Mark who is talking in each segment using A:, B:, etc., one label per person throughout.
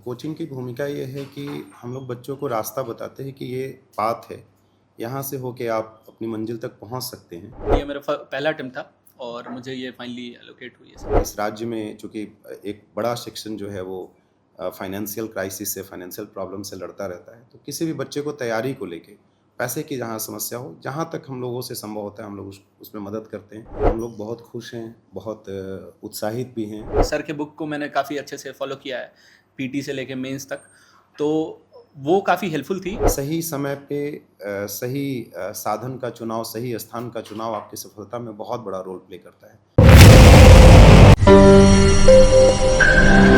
A: Coaching की भूमिका ये है कि हम लोग बच्चों को रास्ता बताते हैं कि ये पाथ है, यहाँ से होके आप अपनी मंजिल तक पहुँच सकते हैं।
B: ये मेरा पहला अटेम्प्ट था और मुझे ये फाइनली एलोकेट हुई है।
A: इस राज्य में चूँकि एक बड़ा सेक्शन जो है वो फाइनेंशियल क्राइसिस से, फाइनेंशियल प्रॉब्लम से लड़ता रहता है, तो किसी भी बच्चे को तैयारी को लेके पैसे की जहाँ समस्या हो, जहाँ तक हम लोगों से संभव होता है हम लोग उसमें मदद करते हैं। हम लोग बहुत खुश हैं, बहुत उत्साहित भी हैं।
B: सर के बुक को मैंने काफ़ी अच्छे से फॉलो किया है, पीटी से लेके मेंस तक, तो वो काफ़ी हेल्पफुल थी।
A: सही समय पे सही साधन का चुनाव, सही स्थान का चुनाव आपकी सफलता में बहुत बड़ा रोल प्ले करता है।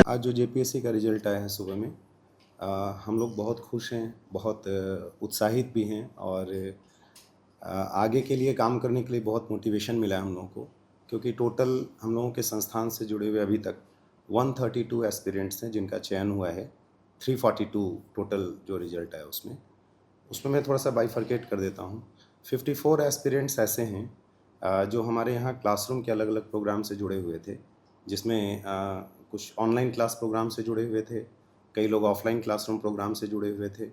A: आज जो जेपीएससी का रिजल्ट आया है सुबह में, हम लोग बहुत खुश हैं, बहुत उत्साहित भी हैं और आगे के लिए काम करने के लिए बहुत मोटिवेशन मिला है हम लोगों को, क्योंकि टोटल हम लोगों के संस्थान से जुड़े हुए अभी तक 132 एस्पिरेंट्स हैं जिनका चयन हुआ है। 342 टोटल जो रिजल्ट आया उसमें मैं थोड़ा-सा बाइफरकेट कर देता हूँ। 54 एस्पिरेंट्स ऐसे हैं जो हमारे यहाँ क्लासरूम के अलग-अलग प्रोग्राम से जुड़े हुए थे, जिसमें कुछ ऑनलाइन क्लास प्रोग्राम से जुड़े हुए थे, कई लोग ऑफ़लाइन क्लासरूम प्रोग्राम से जुड़े हुए थे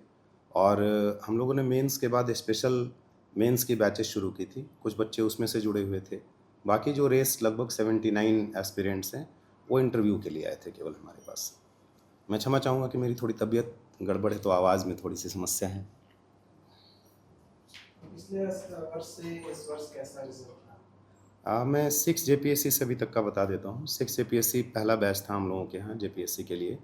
A: और हम लोगों ने मेंस के बाद स्पेशल मेंस की बैचेस शुरू की थी, कुछ बच्चे उसमें से जुड़े हुए थे। बाकी जो रेस लगभग 79 एस्पिरेंट्स हैं, वो इंटरव्यू के लिए आए थे केवल हमारे पास। मैं क्षमा चाहूँगा कि मेरी थोड़ी तबीयत गड़बड़ है, तो आवाज़ में थोड़ी-सी समस्या है।
C: पिछले वर्ष से इस वर्ष कैसा रिजल्ट रहा?
A: मैं 6 जेपीएससी से अभी तक का बता देता हूँ। 6 जेपीएससी पहला बैच था हम लोगों के यहाँ जेपीएससी के लिए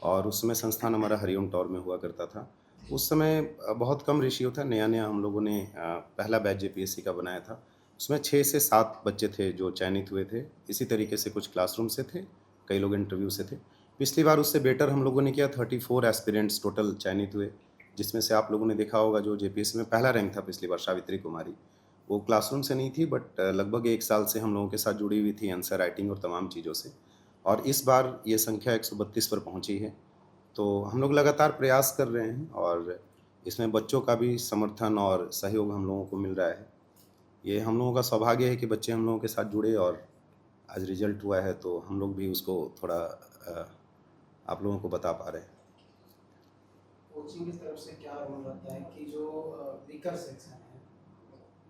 A: और उस समय संस्थान हमारा हरिओम टॉवर में हुआ करता था। उस समय बहुत कम रेशियो था, नया-नया हम लोगों ने पहला बैच जेपीएससी का बनाया था। उसमें 6 से 7 बच्चे थे जो चयनित हुए थे। इसी तरीके से कुछ क्लासरूम से थे, कई लोग इंटरव्यू से थे। पिछली बार उससे बेटर हम लोगों ने किया, 34 एस्पिरेंट्स टोटल चयनित हुए, जिसमें से आप लोगों ने देखा होगा जो जेपीएससी में पहला रैंक था पिछली बार, सावित्री कुमारी। वो क्लासरूम से नहीं थी बट लगभग 1 साल से हम लोगों के साथ जुड़ी हुई थी आंसर राइटिंग और तमाम चीज़ों से। और इस बार ये संख्या 132 पर पहुँची है। तो हम लोग लगातार प्रयास कर रहे हैं और इसमें बच्चों का भी समर्थन और सहयोग हम लोगों को मिल रहा है। ये हम लोगों का सौभाग्य है कि बच्चे हम लोगों के साथ जुड़े और आज रिज़ल्ट हुआ है, तो हम लोग भी उसको थोड़ा आप लोगों को बता पा रहे हैं।
C: कोचिंग की तरफ से क्या रोल रहता है कि जो वीकर सेक्शन है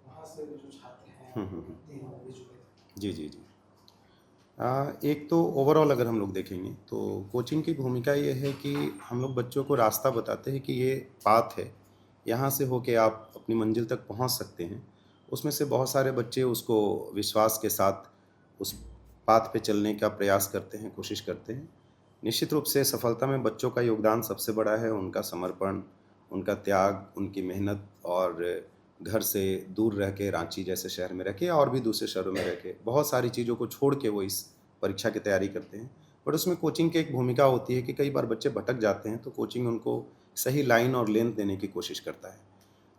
C: वहाँ से जो छात्र हैं
A: हुँ, हुँ, हुँ।
C: वो भी जुड़े थे।
A: जी, जी, जी। एक तो ओवरऑल अगर हम लोग देखेंगे तो कोचिंग की भूमिका ये है कि हम लोग बच्चों को रास्ता बताते हैं कि ये पाथ है, यहाँ से होके आप अपनी मंजिल तक पहुँच सकते हैं। उसमें से बहुत सारे बच्चे उसको विश्वास के साथ उस पाथ पे चलने का प्रयास करते हैं, कोशिश करते हैं। निश्चित रूप से सफलता में बच्चों का योगदान सबसे बड़ा है, उनका समर्पण, उनका त्याग, उनकी मेहनत और घर से दूर रह के रांची जैसे शहर में रह के या और भी दूसरे शहरों में रह के बहुत सारी चीज़ों को छोड़ के वो इस परीक्षा की तैयारी करते हैं। बट उसमें कोचिंग की एक भूमिका होती है कि कई बार बच्चे भटक जाते हैं, तो कोचिंग उनको सही लाइन और लेंथ देने की कोशिश करता है।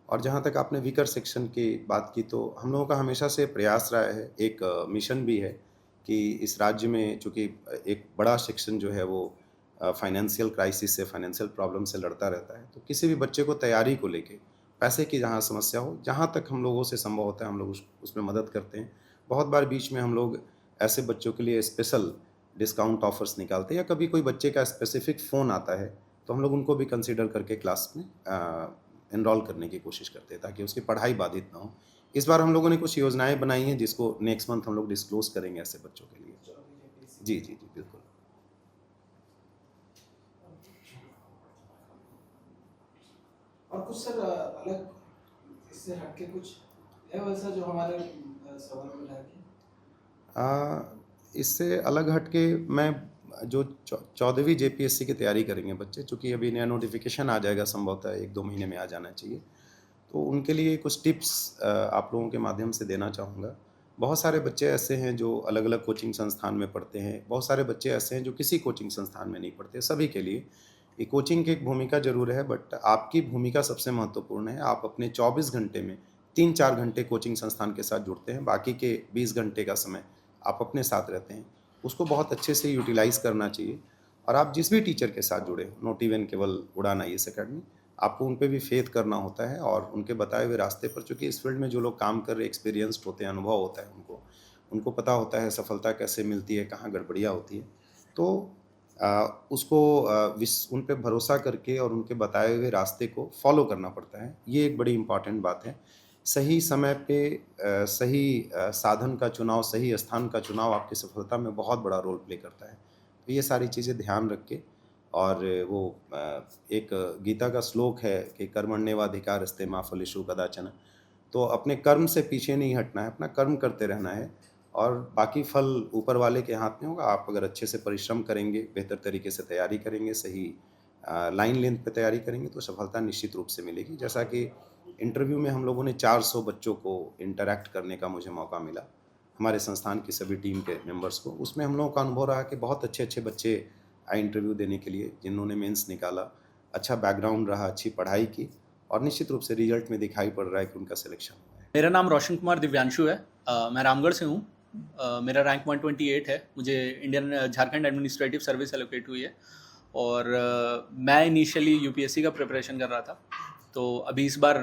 A: और जहाँ तक आपने वीकर सेक्शन की बात की, तो हम लोगों का हमेशा से प्रयास रहा है, एक मिशन भी है कि इस राज्य में चूँकि एक बड़ा सेक्शन जो है वो फाइनेंशियल क्राइसिस से, फाइनेंशियल प्रॉब्लम से लड़ता रहता है, तो किसी भी बच्चे को तैयारी को लेके पैसे की जहाँ समस्या हो, जहाँ तक हम लोगों से संभव होता है हम लोग उसमें मदद करते हैं। बहुत बार बीच में हम लोग ऐसे बच्चों के लिए स्पेशल डिस्काउंट ऑफर्स निकालते हैं या कभी कोई बच्चे का स्पेसिफिक फ़ोन आता है, तो हम लोग उनको भी कंसीडर करके क्लास में एनरोल करने की कोशिश करते हैं ताकि उसकी पढ़ाई बाधित ना हो। इस बार हम लोगों ने कुछ योजनाएँ बनाई हैं जिसको नेक्स्ट मंथ हम लोग डिस्क्लोज़ करेंगे ऐसे बच्चों के लिए।
C: जो अभी जेपीएससी
A: जी, जी, जी, बिल्कुल।
C: और कुछ सर अलग इससे हटके कुछ है वैसा जो हमारे सवाल में रह गया?
A: इससे अलग हट के मैं जो 14वीं जेपीएससी की तैयारी करेंगे बच्चे, चूँकि अभी नया नोटिफ़िकेशन आ जाएगा, संभवतः 1-2 महीने में आ जाना चाहिए। तो उनके लिए कुछ टिप्स आप लोगों के माध्यम से देना चाहूँगा। बहुत सारे बच्चे ऐसे हैं जो अलग-अलग कोचिंग संस्थान में पढ़ते हैं, बहुत सारे बच्चे ऐसे हैं जो किसी कोचिंग संस्थान में नहीं पढ़ते। सभी के लिए ये कोचिंग की एक भूमिका ज़रूर है, बट आपकी भूमिका सबसे महत्वपूर्ण है। आप अपने 24 घंटे में 3-4 घंटे कोचिंग संस्थान के साथ जुड़ते हैं, बाकी के 20 घंटे का समय आप अपने साथ रहते हैं। उसको बहुत अच्छे से यूटिलाइज़ करना चाहिए और आप जिस भी टीचर के साथ जुड़े हो, नॉट इवन केवल उड़ान आईएएस अकेडमी, आपको उन पे भी फ़ेथ करना होता है और उनके बताए हुए रास्ते पर, चूँकि इस फील्ड में जो लोग काम कर रहे हैं एक्सपीरियंस्ड होते हैं, अनुभव होता है उनको, उनको पता होता है सफलता कैसे मिलती है, कहाँ गड़बड़ियाँ होती हैं। तो उसको उन पे भरोसा करके और उनके बताए हुए रास्ते को फॉलो करना पड़ता है। ये एक बड़ी इम्पॉर्टेंट बात है। सही समय पे सही साधन का चुनाव, सही स्थान का चुनाव आपकी सफलता में बहुत बड़ा रोल प्ले करता है। तो ये सारी चीज़ें ध्यान रख के और वो एक गीता का श्लोक है कि कर्मण्येवाधिकारस्ते मा फलेषु कदाचन। तो अपने कर्म से पीछे नहीं हटना है, अपना कर्म करते रहना है और बाकी फल ऊपर वाले के हाथ में होगा। आप अगर अच्छे से परिश्रम करेंगे, बेहतर तरीके से तैयारी करेंगे, सही लाइन लेंथ पे तैयारी करेंगे तो सफलता निश्चित रूप से मिलेगी। जैसा कि इंटरव्यू में हम लोगों ने 400 बच्चों को इंटरैक्ट करने का मुझे मौका मिला, हमारे संस्थान की सभी टीम के मेंबर्स को। उसमें हम लोगों का अनुभव रहा कि बहुत अच्छे-अच्छे बच्चे आए इंटरव्यू देने के लिए, जिन्होंने मेंस निकाला, अच्छा बैकग्राउंड रहा, अच्छी पढ़ाई की और निश्चित रूप से रिजल्ट में दिखाई पड़ रहा है कि उनका सिलेक्शन हुआ है।
B: मेरा नाम रोशन कुमार दिव्यांशु है। मैं रामगढ़ से हूँ। मेरा रैंक 128 है। मुझे Indian Jharkhand administrative service allocate हुई है और मैं इनिशियली यूपीएससी का प्रिपरेशन कर रहा था। तो अभी इस बार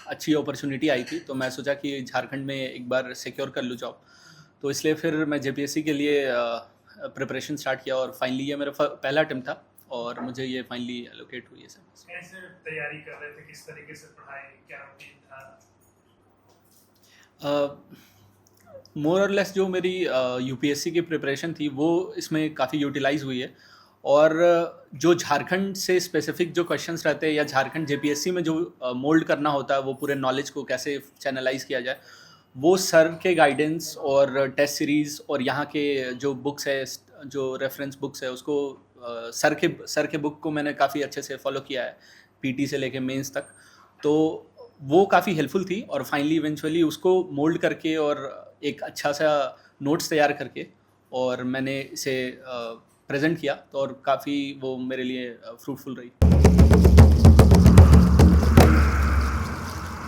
B: अच्छी अपॉर्चुनिटी आई थी, तो मैं सोचा कि झारखंड में एक बार सिक्योर कर लूँ जॉब। तो इसलिए फिर मैं जेपीएससी के लिए प्रिपरेशन स्टार्ट किया और फाइनली ये मेरा पहला अटेम्प्ट था और मुझे ये फाइनली एलोकेट हुई है सर।
D: कैसे तैयारी कर रहे थे, किस तरीके से पढ़ाई, क्या रूटीन था?
B: मोर और लेस जो मेरी यूपीएससी की प्रिपरेशन थी वो इसमें काफ़ी यूटिलाइज हुई है और जो झारखंड से स्पेसिफिक जो क्वेश्चंस रहते हैं या झारखंड जेपीएससी में जो मोल्ड करना होता है, वो पूरे नॉलेज को कैसे चैनलाइज किया जाए, वो सर के गाइडेंस और टेस्ट सीरीज़ और यहाँ के जो बुक्स है, जो रेफरेंस बुक्स है, उसको सर के बुक को मैंने काफ़ी अच्छे से फॉलो किया है, पीटी से लेके मेंस तक। तो वो काफ़ी हेल्पफुल थी और फाइनली इवेंचुअली उसको मोल्ड करके और एक अच्छा सा नोट्स तैयार करके और मैंने इसे प्रेजेंट किया, तो और काफ़ी वो मेरे लिए फ्रूटफुल रही।